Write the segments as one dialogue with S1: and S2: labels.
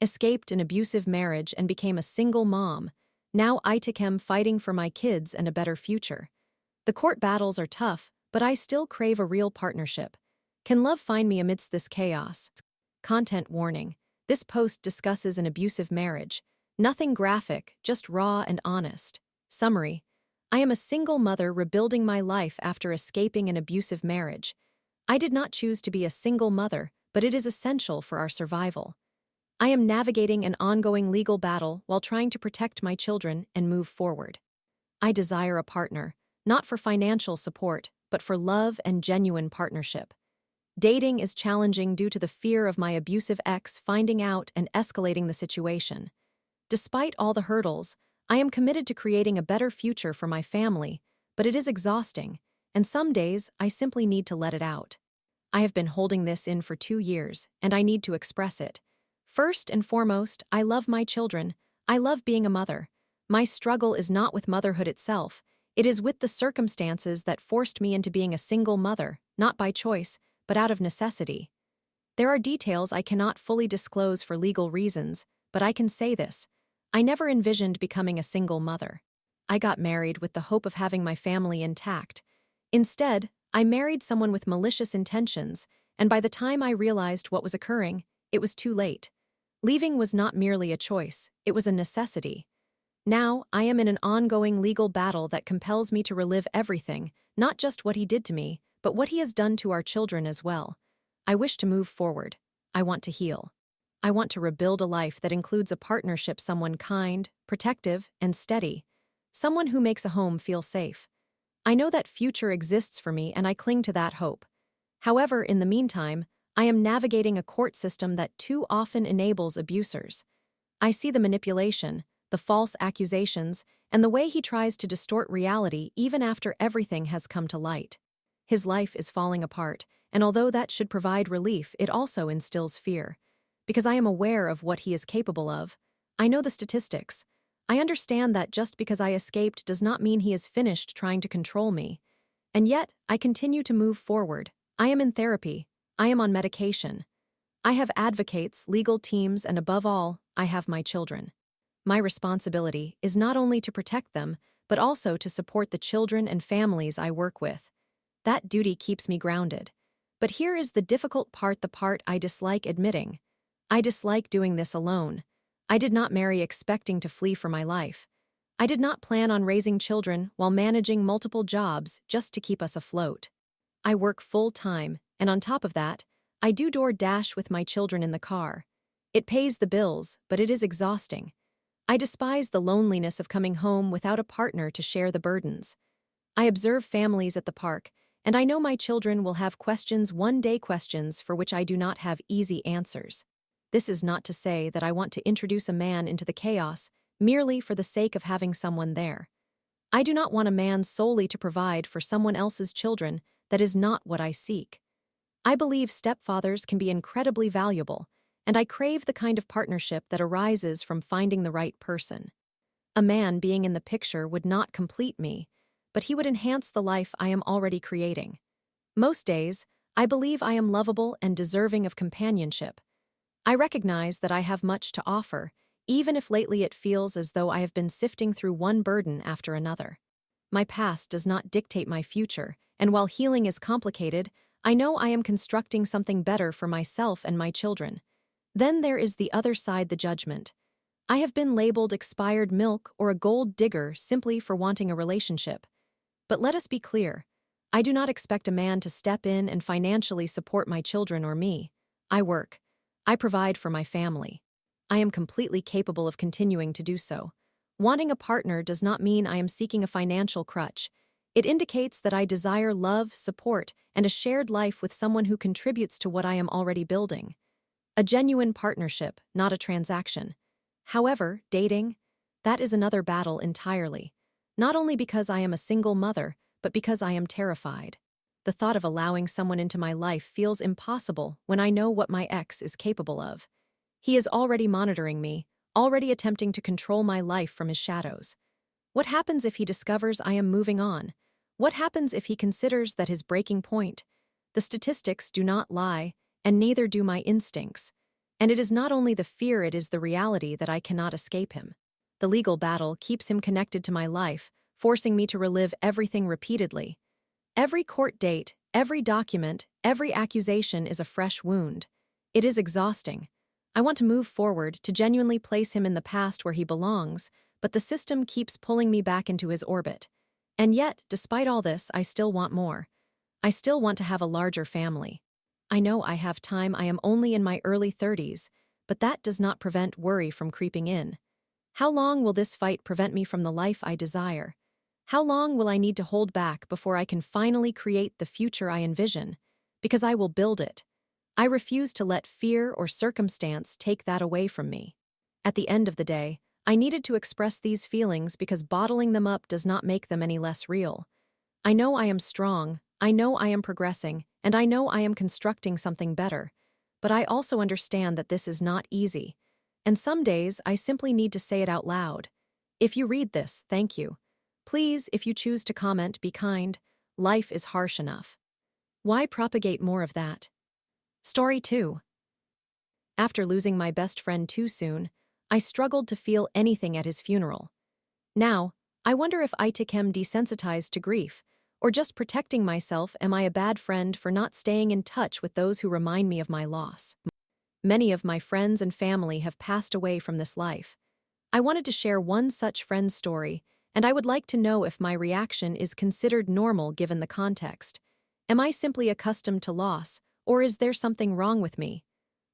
S1: escaped an abusive marriage and became a single mom. Now I am fighting for my kids and a better future. The court battles are tough, but I still crave a real partnership. Can love find me amidst this chaos? Content warning. This post discusses an abusive marriage. Nothing graphic, just raw and honest. Summary. I am a single mother rebuilding my life after escaping an abusive marriage. I did not choose to be a single mother, but it is essential for our survival. I am navigating an ongoing legal battle while trying to protect my children and move forward. I desire a partner, not for financial support, but for love and genuine partnership. Dating is challenging due to the fear of my abusive ex finding out and escalating the situation. Despite all the hurdles, I am committed to creating a better future for my family, but it is exhausting, and some days I simply need to let it out. I have been holding this in for 2 years, and I need to express it. First and foremost, I love my children. I love being a mother. My struggle is not with motherhood itself. It is with the circumstances that forced me into being a single mother, not by choice, but out of necessity. There are details I cannot fully disclose for legal reasons, but I can say this. I never envisioned becoming a single mother. I got married with the hope of having my family intact. Instead, I married someone with malicious intentions, and by the time I realized what was occurring, it was too late. Leaving was not merely a choice, it was a necessity. Now, I am in an ongoing legal battle that compels me to relive everything, not just what he did to me, but what he has done to our children as well. I wish to move forward. I want to heal. I want to rebuild a life that includes a partnership, someone kind, protective, and steady. Someone who makes a home feel safe. I know that future exists for me and I cling to that hope. However, in the meantime, I am navigating a court system that too often enables abusers. I see the manipulation, the false accusations, and the way he tries to distort reality even after everything has come to light. His life is falling apart, and although that should provide relief, it also instills fear. Because I am aware of what he is capable of, I know the statistics. I understand that just because I escaped does not mean he is finished trying to control me. And yet, I continue to move forward. I am in therapy. I am on medication. I have advocates, legal teams, and above all, I have my children. My responsibility is not only to protect them, but also to support the children and families I work with. That duty keeps me grounded. But here is the difficult part, the part I dislike admitting. I dislike doing this alone. I did not marry expecting to flee for my life. I did not plan on raising children while managing multiple jobs just to keep us afloat. I work full-time, and on top of that, I do DoorDash with my children in the car. It pays the bills, but it is exhausting. I despise the loneliness of coming home without a partner to share the burdens. I observe families at the park, and I know my children will have questions one day, questions for which I do not have easy answers. This is not to say that I want to introduce a man into the chaos merely for the sake of having someone there. I do not want a man solely to provide for someone else's children. That is not what I seek. I believe stepfathers can be incredibly valuable, and I crave the kind of partnership that arises from finding the right person. A man being in the picture would not complete me, but he would enhance the life I am already creating. Most days, I believe I am lovable and deserving of companionship. I recognize that I have much to offer, even if lately it feels as though I have been sifting through one burden after another. My past does not dictate my future, and while healing is complicated, I know I am constructing something better for myself and my children. Then there is the other side, the judgment. I have been labeled expired milk or a gold digger simply for wanting a relationship. But let us be clear. I do not expect a man to step in and financially support my children or me. I work. I provide for my family. I am completely capable of continuing to do so. Wanting a partner does not mean I am seeking a financial crutch. It indicates that I desire love, support, and a shared life with someone who contributes to what I am already building. A genuine partnership, not a transaction. However, dating, that is another battle entirely. Not only because I am a single mother, but because I am terrified. The thought of allowing someone into my life feels impossible when I know what my ex is capable of. He is already monitoring me, already attempting to control my life from his shadows. What happens if he discovers I am moving on? What happens if he considers that his breaking point? The statistics do not lie, and neither do my instincts. And it is not only the fear, it is the reality that I cannot escape him. The legal battle keeps him connected to my life, forcing me to relive everything repeatedly. Every court date, every document, every accusation is a fresh wound. It is exhausting. I want to move forward, to genuinely place him in the past where he belongs, but the system keeps pulling me back into his orbit. And yet, despite all this, I still want more. I still want to have a larger family. I know I have time. I am only in my early 30s, but that does not prevent worry from creeping in. How long will this fight prevent me from the life I desire? How long will I need to hold back before I can finally create the future I envision? Because I will build it. I refuse to let fear or circumstance take that away from me. At the end of the day, I needed to express these feelings because bottling them up does not make them any less real. I know I am strong, I know I am progressing, and I know I am constructing something better. But I also understand that this is not easy. And some days I simply need to say it out loud. If you read this, thank you. Please, if you choose to comment, be kind. Life is harsh enough. Why propagate more of that? Story 2. After losing my best friend too soon, I struggled to feel anything at his funeral. Now, I wonder if I became desensitized to grief, or just protecting myself. Am I a bad friend for not staying in touch with those who remind me of my loss? Many of my friends and family have passed away from this life. I wanted to share one such friend's story, and I would like to know if my reaction is considered normal given the context. Am I simply accustomed to loss, or is there something wrong with me?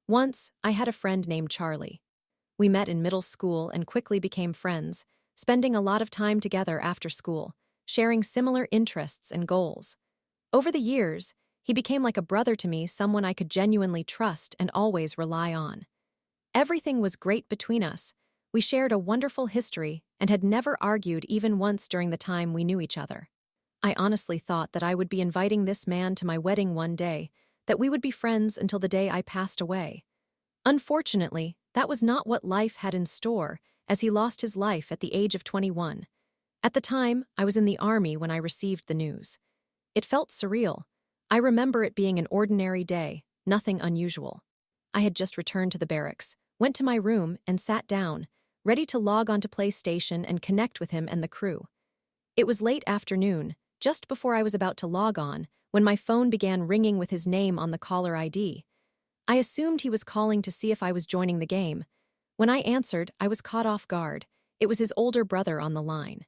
S1: Once, I had a friend named Charlie. We met in middle school and quickly became friends, spending a lot of time together after school, sharing similar interests and goals. Over the years, he became like a brother to me, someone I could genuinely trust and always rely on. Everything was great between us. We shared a wonderful history and had never argued even once during the time we knew each other. I honestly thought that I would be inviting this man to my wedding one day, that we would be friends until the day I passed away. Unfortunately, that was not what life had in store, as he lost his life at the age of 21. At the time, I was in the army when I received the news. It felt surreal. I remember it being an ordinary day, nothing unusual. I had just returned to the barracks, went to my room, and sat down, ready to log onto PlayStation and connect with him and the crew. It was late afternoon, just before I was about to log on, when my phone began ringing with his name on the caller ID. I assumed he was calling to see if I was joining the game. When I answered, I was caught off guard. It was his older brother on the line.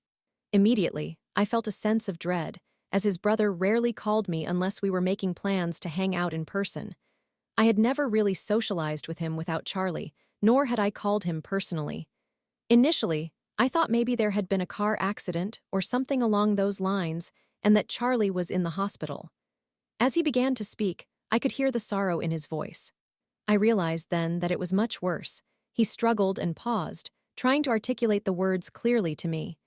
S1: Immediately, I felt a sense of dread, as his brother rarely called me unless we were making plans to hang out in person. I had never really socialized with him without Charlie, nor had I called him personally. Initially, I thought maybe there had been a car accident or something along those lines, and that Charlie was in the hospital. As he began to speak, I could hear the sorrow in his voice. I realized then that it was much worse. He struggled and paused, trying to articulate the words clearly to me.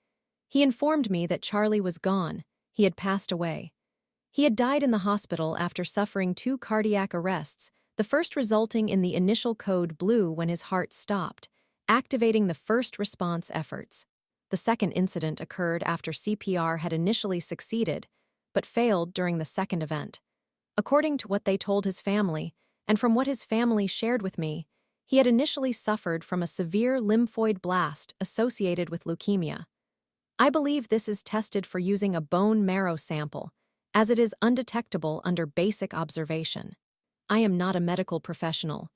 S1: He informed me that Charlie was gone. He had passed away. He had died in the hospital after suffering 2 cardiac arrests, the first resulting in the initial code blue when his heart stopped, activating the first response efforts. The second incident occurred after CPR had initially succeeded, but failed during the second event. According to what they told his family, and from what his family shared with me, he had initially suffered from a severe lymphoid blast associated with leukemia. I believe this is tested for using a bone marrow sample, as it is undetectable under basic observation. I am not a medical professional.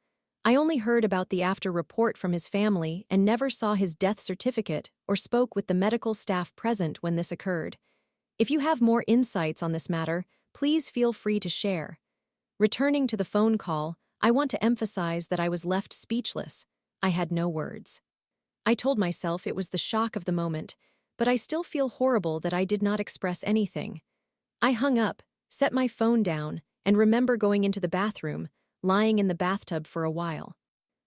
S1: I only heard about the after report from his family and never saw his death certificate or spoke with the medical staff present when this occurred. If you have more insights on this matter, please feel free to share. Returning to the phone call, I want to emphasize that I was left speechless. I had no words. I told myself it was the shock of the moment, but I still feel horrible that I did not express anything. I hung up, set my phone down, and remember going into the bathroom, lying in the bathtub for a while.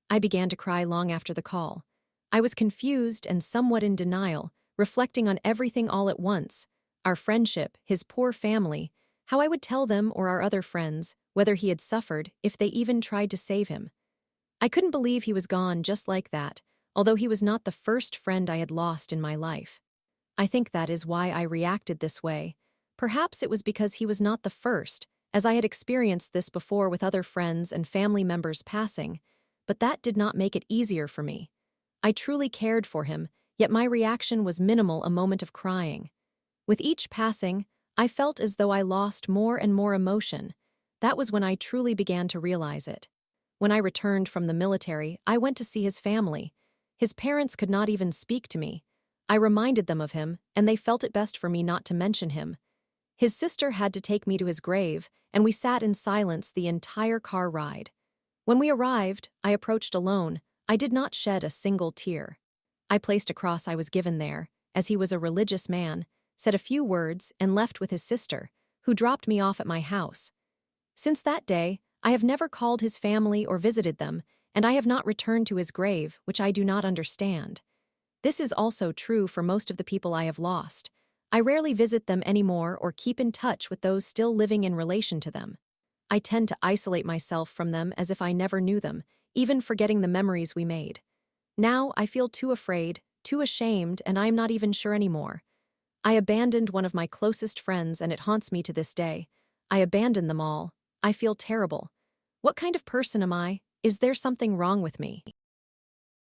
S1: I began to cry long after the call. I was confused and somewhat in denial, reflecting on everything all at once: our friendship, his poor family, how I would tell them or our other friends whether he had suffered, if they even tried to save him. I couldn't believe he was gone just like that, although he was not the first friend I had lost in my life. I think that is why I reacted this way. Perhaps it was because he was not the first, as I had experienced this before with other friends and family members passing, but that did not make it easier for me. I truly cared for him, yet my reaction was minimal, a moment of crying. With each passing, I felt as though I lost more and more emotion. That was when I truly began to realize it. When I returned from the military, I went to see his family. His parents could not even speak to me. I reminded them of him, and they felt it best for me not to mention him. His sister had to take me to his grave, and we sat in silence the entire car ride. When we arrived, I approached alone. I did not shed a single tear. I placed a cross I was given there, as he was a religious man, said a few words, and left with his sister, who dropped me off at my house. Since that day, I have never called his family or visited them, and I have not returned to his grave, which I do not understand. This is also true for most of the people I have lost. I rarely visit them anymore or keep in touch with those still living in relation to them. I tend to isolate myself from them as if I never knew them, even forgetting the memories we made. Now I feel too afraid, too ashamed, and I am not even sure anymore. I abandoned one of my closest friends, and it haunts me to this day. I abandoned them all. I feel terrible. What kind of person am I? Is there something wrong with me?